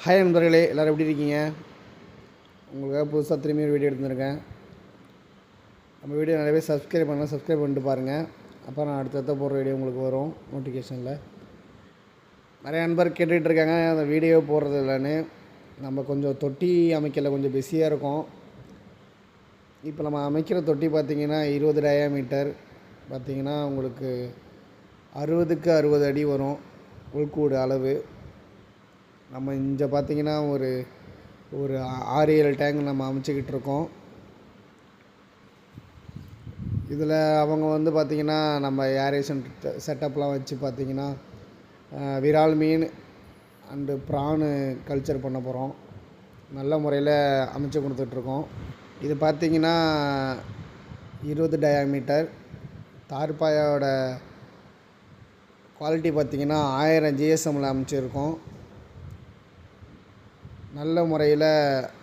Hi நண்பர்களே, எல்லோரும் எப்படி இருக்கீங்க? உங்களுக்காக புதுசாக திரும்பி ஒரு வீடியோ எடுத்துருக்கேன். நம்ம வீடியோ நிறைய பேர் சப்ஸ்கிரைப் பண்ணிட்டு பாருங்கள். அப்போ நான் அடுத்தடுத்த போடுற வீடியோ உங்களுக்கு வரும் நோட்டிஃபிகேஷனில். நிறைய நண்பர் கேட்டுகிட்டு இருக்காங்க அந்த வீடியோ போடுறது இல்லைன்னு. நம்ம கொஞ்சம் தொட்டி அமைக்கல கொஞ்சம் பிஸியாக இருக்கோம். இப்போ நம்ம அமைக்கிற தொட்டி பார்த்திங்கன்னா 20 டயாமீட்டர் பார்த்திங்கன்னா உங்களுக்கு 60க்கு 60 அடி வரும் உள்கூடு அளவு. நம்ம இங்கே பார்த்திங்கன்னா ஒரு 6-7 டேங்க் நம்ம அமைச்சிக்கிட்டு இருக்கோம். இதில் அவங்க வந்து பார்த்திங்கன்னா நம்ம ஏரேஷன் செட்டப்லாம் வச்சு பார்த்திங்கன்னா விரால் மீன் அண்டு ப்ரானு கல்ச்சர் பண்ண போகிறோம். நல்ல முறையில் அமைச்சு கொடுத்துட்ருக்கோம். இது பார்த்திங்கன்னா 20 டயாமீட்டர். தார்பாயோட குவாலிட்டி பார்த்திங்கன்னா 1000 GSMல் அமைச்சிருக்கோம். நல்ல முறையில்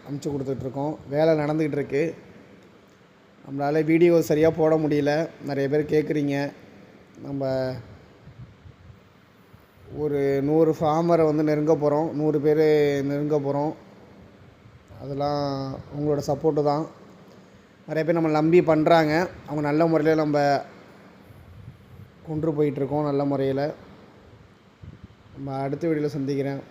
அமைச்சு கொடுத்துட்ருக்கோம். வேலை நடந்துக்கிட்டு இருக்கு. நம்மளால் வீடியோ சரியாக போட முடியல. நிறைய பேர் கேட்குறீங்க. நம்ம ஒரு 100 ஃபார்மரை வந்து நெருங்க போகிறோம். 100 பேர் நெருங்க போகிறோம். அதெல்லாம் உங்களோட சப்போர்ட்டு தான். நிறைய பேர் நம்ம நம்பி பண்ணுறாங்க. அவங்க நல்ல முறையில் நம்ம கொண்டு போயிட்டுருக்கோம். நல்ல முறையில் நம்ம அடுத்த வீடியோவில் சந்திக்கிறேன்.